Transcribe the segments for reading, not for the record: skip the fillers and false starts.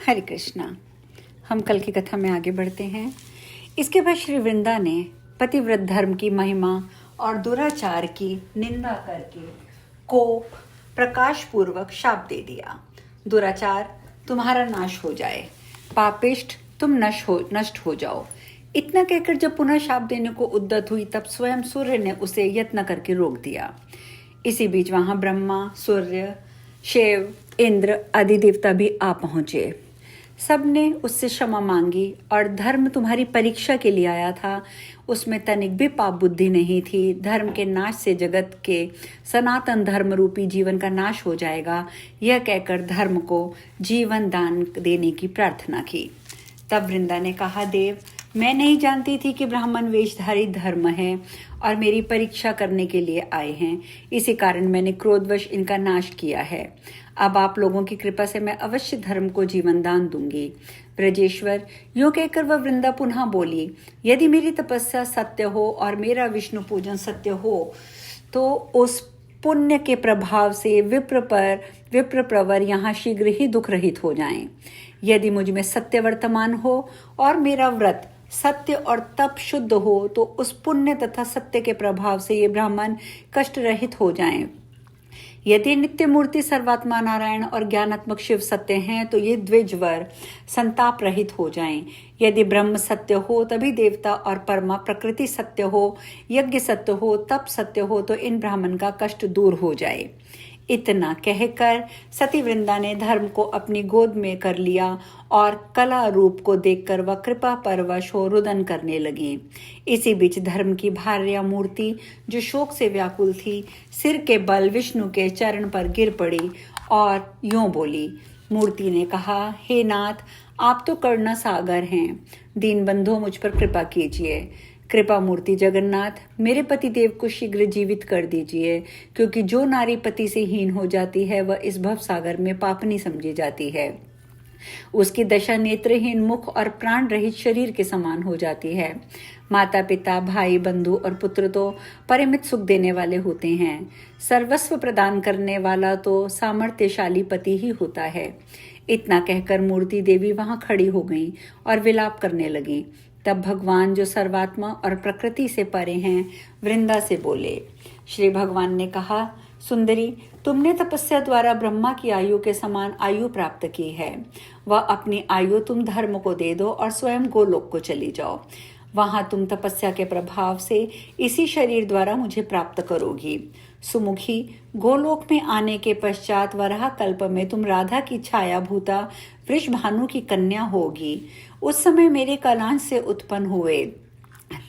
हरे कृष्णा। हम कल की कथा में आगे बढ़ते हैं। इसके बाद श्री वृंदा ने पतिव्रत धर्म की महिमा और दुराचार की निंदा करके कोप प्रकाश पूर्वक शाप दे दिया। दुराचार, तुम्हारा नाश हो जाए, पापिष्ठ, तुम नष्ट हो जाओ। इतना कहकर जब पुनः शाप देने को उद्यत हुई तब स्वयं सूर्य ने उसे यत्न करके रोक दिया। इसी बीच वहां ब्रह्मा, सूर्य, शिव, इंद्र आदि देवता भी आ पहुंचे। सबने उससे क्षमा मांगी और धर्म तुम्हारी परीक्षा के लिए आया था, उसमें तनिक भी पाप बुद्धि नहीं थी। धर्म के नाश से जगत के सनातन धर्म रूपी जीवन का नाश हो जाएगा, यह कहकर धर्म को जीवन दान देने की प्रार्थना की। तब वृंदा ने कहा, देव, मैं नहीं जानती थी कि ब्राह्मण वेशधारी धर्म है और मेरी परीक्षा करने के लिए आए हैं। इसी कारण मैंने क्रोधवश इनका नाश किया है। अब आप लोगों की कृपा से मैं अवश्य धर्म को जीवन दान दूंगी। ब्रजेश्वर, यूं कहकर वह वृंदा पुनः बोली, यदि मेरी तपस्या सत्य हो और मेरा विष्णु पूजन सत्य हो तो उस पुण्य के प्रभाव से विप्र प्रवर यहाँ शीघ्र ही दुख रहित हो जाएं। यदि मुझ में सत्य वर्तमान हो और मेरा व्रत सत्य और तप शुद्ध हो तो उस पुण्य तथा सत्य के प्रभाव से ये ब्राह्मण कष्ट रहित हो जाएं। यदि नित्य मूर्ति सर्वात्मा नारायण और ज्ञानात्मक शिव सत्य हैं तो ये द्विजवर संताप रहित हो जाएं। यदि ब्रह्म सत्य हो तभी देवता और परमा प्रकृति सत्य हो, यज्ञ सत्य हो, तप सत्य हो तो इन ब्राह्मण का कष्ट दूर हो जाए। इतना कहकर सती वृंदा ने धर्म को अपनी गोद में कर लिया और कला रूप को देखकर वह कृपा परवश हो रुदन करने लगी। इसी बीच धर्म की भार्या मूर्ति, जो शोक से व्याकुल थी, सिर के बल विष्णु के चरण पर गिर पड़ी और यूं बोली। मूर्ति ने कहा, हे नाथ, आप तो करुणा सागर हैं, दीन बंधु मुझ पर कृपा कीजिए। कृपा मूर्ति जगन्नाथ, मेरे पति देव को शीघ्र जीवित कर दीजिए, क्योंकि जो नारी पति से हीन हो जाती है वह इस भव सागर में पापनी समझी जाती है। उसकी दशा नेत्रहीन, मुख और प्राण रहित शरीर के समान हो जाती है। माता पिता, भाई बंधु और पुत्र तो परिमित सुख देने वाले होते हैं। सर्वस्व प्रदान करने वाला तो सामर्थ्यशाली पति ही होता है। इतना कहकर मूर्ति देवी वहां खड़ी हो गई और विलाप करने लगी। तब भगवान, जो सर्वात्मा और प्रकृति से परे हैं, वृंदा से बोले। श्री भगवान ने कहा, सुंदरी, तुमने तपस्या द्वारा ब्रह्मा की आयु के समान आयु प्राप्त की है। वह अपनी आयु तुम धर्म को दे दो और स्वयं गोलोक को चली जाओ। वहां तुम तपस्या के प्रभाव से इसी शरीर द्वारा मुझे प्राप्त करोगी। सुमुखी, गोलोक में आने के पश्चात वराह कल्प में तुम राधा की छाया भूता वृषभानु की कन्या होगी। उस समय मेरे कलांश से उत्पन्न हुए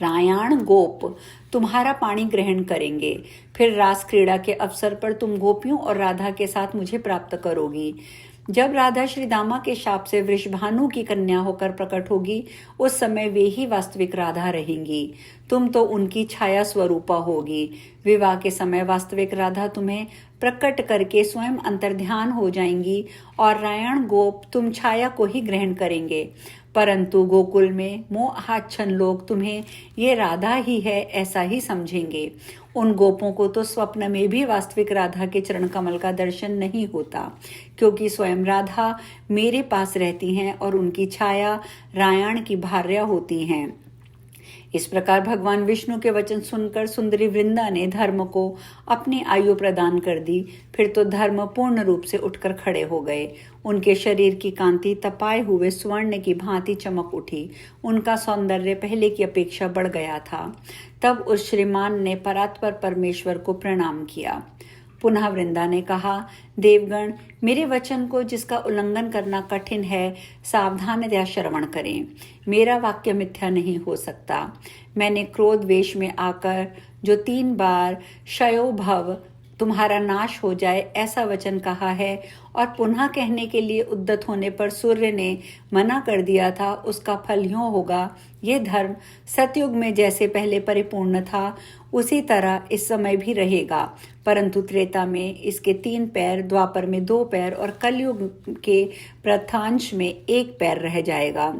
रायाण गोप तुम्हारा पाणी ग्रहण करेंगे। फिर रास क्रीड़ा के अवसर पर तुम गोपियों और राधा के साथ मुझे प्राप्त करोगी। जब राधा श्री दामा के शाप से वृषभानु की कन्या होकर प्रकट होगी, उस समय वे ही वास्तविक राधा रहेंगी। तुम तो उनकी छाया स्वरूपा होगी। विवाह के समय वास्तविक राधा तुम्हें प्रकट करके स्वयं अंतर्ध्यान हो जाएंगी और रायण गोप तुम छाया को ही ग्रहण करेंगे। परंतु गोकुल में मोहाच्छन्न लोग तुम्हें ये राधा ही है ऐसा ही समझेंगे। उन गोपों को तो स्वप्न में भी वास्तविक राधा के चरण कमल का दर्शन नहीं होता, क्योंकि स्वयं राधा मेरे पास रहती हैं और उनकी छाया रायण की भार्या होती हैं। इस प्रकार भगवान विष्णु के वचन सुनकर सुंदरी वृंदा ने धर्म को अपनी आयु प्रदान कर दी। फिर तो धर्म पूर्ण रूप से उठकर खड़े हो गए। उनके शरीर की कांति तपाए हुए स्वर्ण की भांति चमक उठी। उनका सौंदर्य पहले की अपेक्षा बढ़ गया था। तब उस श्रीमान ने परात्पर परमेश्वर को प्रणाम किया। पुनः वृंदा ने कहा, देवगण, मेरे वचन को जिसका उल्लंघन करना कठिन है, सावधानतया श्रवण करें। मेरा वाक्य मिथ्या नहीं हो सकता। मैंने क्रोध वेश में आकर जो 3 बार क्षयो भव तुम्हारा नाश हो जाए ऐसा वचन कहा है और पुनः कहने के लिए उद्यत होने पर सूर्य ने मना कर दिया था, उसका फल यूं होगा। ये धर्म सतयुग में जैसे पहले परिपूर्ण था उसी तरह इस समय भी रहेगा, परंतु त्रेता में इसके 3 पैर, द्वापर में 2 पैर और कलयुग के प्रथांश में 1 पैर रह जाएगा।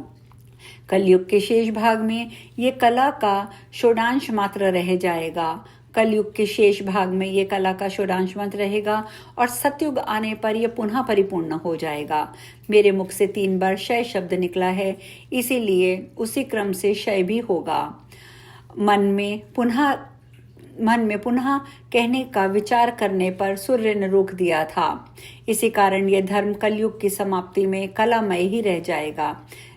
कलयुग के शेष भाग में ये कला का षोडांश मात्र रह जाएगा। कलयुग के शेष भाग में ये कला का षोडशांश रहेगा और सतयुग आने पर यह पुनः परिपूर्ण हो जाएगा। मेरे मुख से 3 बार क्षय शब्द निकला है, इसीलिए उसी क्रम से क्षय भी होगा। मन में पुनः कहने का विचार करने पर सूर्य ने रोक दिया था। इसी कारण यह धर्म कलयुग की समाप्ति में कलामय ही रह जाएगा।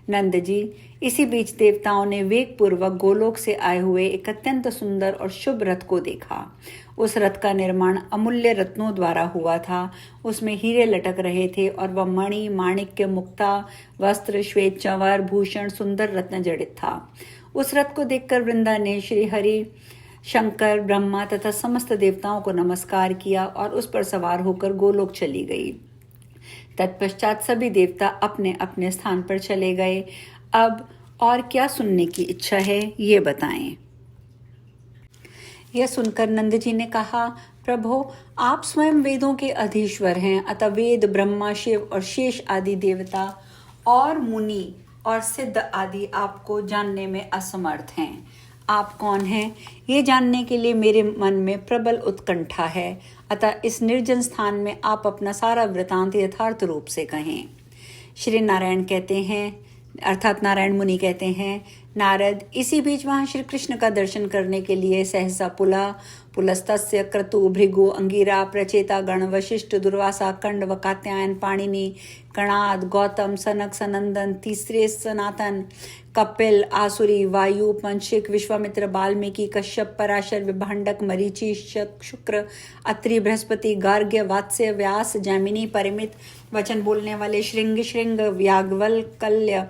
नंद जी, इसी बीच देवताओं ने वेग पूर्वक गोलोक से आए हुए एक अत्यंत सुंदर और शुभ रथ को देखा। उस रथ का निर्माण अमूल्य रत्नों द्वारा हुआ था। उसमें हीरे लटक रहे थे और वह मणि, माणिक्य, मुक्ता, वस्त्र, श्वेत चंवर, भूषण, सुंदर रत्न जड़ित था। उस रथ को देखकर वृंदा ने श्री हरि, शंकर, ब्रह्मा तथा समस्त देवताओं को नमस्कार किया और उस पर सवार होकर गोलोक चली गई। तत्पश्चात सभी देवता अपने अपने स्थान पर चले गए। अब और क्या सुनने की इच्छा है, ये बताएं। यह सुनकर नंद जी ने कहा, प्रभो, आप स्वयं वेदों के अधीश्वर हैं, अतः वेद, ब्रह्मा, शिव और शेष आदि देवता और मुनि और सिद्ध आदि आपको जानने में असमर्थ हैं। आप कौन हैं, ये जानने के लिए मेरे मन में प्रबल उत्कंठा है। अतः इस निर्जन स्थान में आप अपना सारा वृतांत यथार्थ रूप से कहें। श्री नारायण कहते हैं, अर्थात नारायण मुनि कहते हैं, नारद, इसी बीच वहां श्री कृष्ण का दर्शन करने के लिए सहसा पुलस्तस्य, क्रतु, भृगु, अंगिरा, प्रचेता गण, वशिष्ठ, दुर्वासा, कंड व कात्यायन, पाणिनि, कणाद, गौतम, सनक, सनंदन, तीसरे सनातन, कपिल, आसुरी, वायु, पंशिक, विश्वामित्र, वाल्मीकि, कश्यप, पराशर, विभांडक, मरीचि, शुक्र, अत्रि, बृहस्पति, गार्ग्य, वात्स्य, व्यास, जैमिनी, परिमित, वचन बोलने वाले, श्रृंग, याज्ञवल्क्य,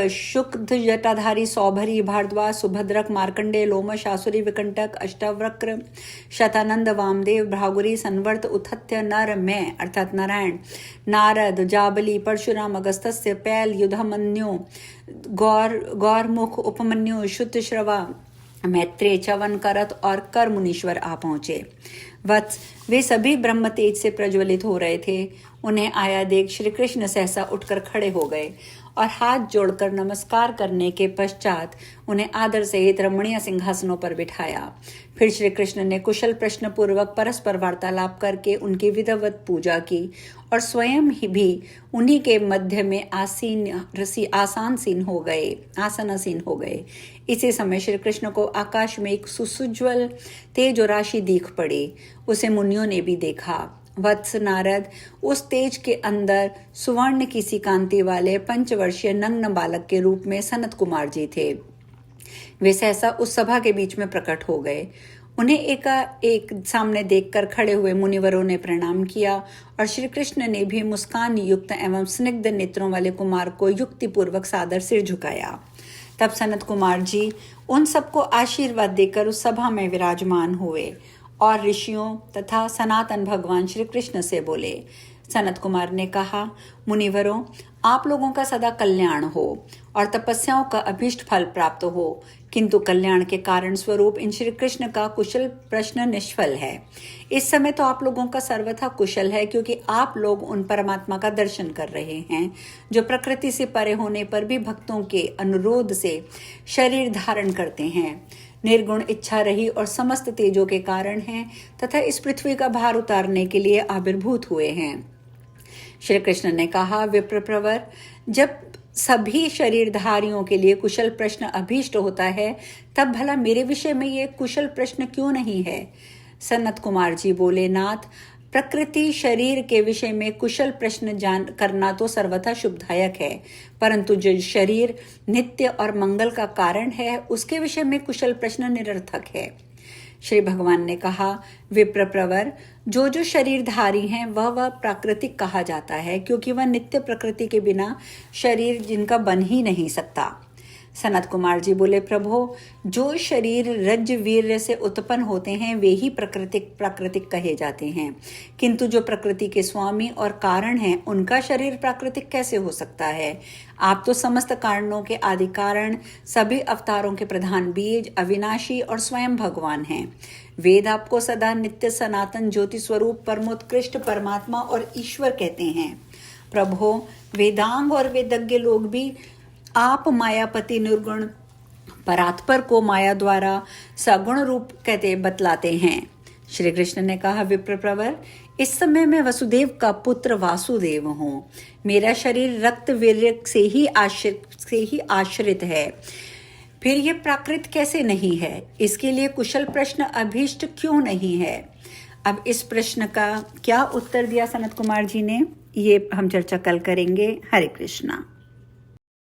शुक, जटाधारी, सौभरी, भारद्वाज, सुभद्रक, मार्कंडे, लोमश, आसुरी, विकंटक, अष्टावक्र, शतानंद, वामदेव, भृगुरी, संवर्त, उथत्य, नर, मैं अर्थात नारायण, नारद, जाबली, परशुराम, अगस्त्य, पैल, युधमन्यु, गौरमुख, उपमन्यु, शुद्धश्रवा, मैत्रेय, चवन, करत और कर मुनीश्वर आ पहुंचे। वत्स, वे सभी ब्रह्म तेज से प्रज्वलित हो रहे थे। उन्हें आया देख श्री कृष्ण सहसा उठकर खड़े हो गए और हाथ जोड़कर नमस्कार करने के पश्चात उन्हें आदर सहित रमणीय सिंहासनों पर बिठाया। फिर श्री कृष्ण ने कुशल प्रश्न पूर्वक परस्पर वार्तालाप करके उनकी विधिवत पूजा की और स्वयं ही भी उन्हीं के मध्य में आसनासीन हो गए। इसी समय श्री कृष्ण को आकाश में एक सुसुज्वल तेज राशि दिख पड़ी। उसे मुनियों ने भी देखा। वत्स नारद, उस तेज के अंदर सुवर्ण की सी कांति वाले 5 वर्षीय नग्न बालक के रूप में सनत कुमार जी थे। वे सहसा उस सभा के बीच में प्रकट हो गए। उन्हें एक सामने देखकर खड़े हुए मुनिवरों ने प्रणाम किया और श्री कृष्ण ने भी मुस्कान युक्त एवं स्निग्ध नेत्रों वाले कुमार को युक्ति पूर्वक सादर सिर झुकाया। तब सनत कुमार जी उन सबको आशीर्वाद देकर उस सभा में विराजमान हुए और ऋषियों तथा सनातन भगवान श्री कृष्ण से बोले। सनत कुमार ने कहा, मुनिवरों, आप लोगों का सदा कल्याण हो और तपस्याओं का अभीष्ट फल प्राप्त हो, किंतु कल्याण के कारण स्वरूप इन श्री कृष्ण का कुशल प्रश्न निष्फल है। इस समय तो आप लोगों का सर्वथा कुशल है, क्योंकि आप लोग उन परमात्मा का दर्शन कर रहे हैं जो प्रकृति से परे होने पर भी भक्तों के अनुरोध से शरीर धारण करते हैं, निर्गुण इच्छा रही और समस्त तेजों के कारण हैं तथा इस पृथ्वी का भार उतारने के लिए आविर्भूत हुए हैं। श्री कृष्ण ने कहा, विप्रप्रवर, जब सभी शरीरधारियों के लिए कुशल प्रश्न अभीष्ट होता है, तब भला मेरे विषय में ये कुशल प्रश्न क्यों नहीं है? सनत कुमार जी बोले, नाथ, प्रकृति शरीर के विषय में कुशल प्रश्न करना तो सर्वथा शुभदायक है, परंतु जो शरीर नित्य और मंगल का कारण है, उसके विषय में कुशल प्रश्न निरर्थक है। श्री भगवान ने कहा, विप्रप्रवर, जो शरीरधारी हैं वह प्राकृतिक कहा जाता है, क्योंकि वह नित्य प्रकृति के बिना शरीर जिनका बन ही नहीं सकता। सनत कुमार जी बोले, प्रभो, जो शरीर रज वीर्य से उत्पन्न होते हैं वे ही प्राकृतिक कहे जाते हैं, किंतु जो प्रकृति के स्वामी और कारण हैं उनका शरीर प्राकृतिक कैसे हो सकता है? आप तो समस्त कारणों के आदि कारण, सभी अवतारों के प्रधान बीज, अविनाशी और स्वयं भगवान हैं। वेद आपको सदा नित्य सनातन ज्योति स्वरूप परमोत्कृष्ट परमात्मा और ईश्वर कहते हैं। प्रभो, वेदांग और वेदज्ञ लोग भी आप मायापति निर्गुण परात्पर को माया द्वारा सगुण रूप कहते बतलाते हैं। श्री कृष्ण ने कहा, विप्रप्रवर, इस समय मैं वसुदेव का पुत्र वासुदेव हूँ। मेरा शरीर रक्त वीर्य से ही आश्रित है, फिर ये प्राकृत कैसे नहीं है? इसके लिए कुशल प्रश्न अभीष्ट क्यों नहीं है? अब इस प्रश्न का क्या उत्तर दिया सनत कुमार जी ने, ये हम चर्चा कल करेंगे। हरे कृष्णा।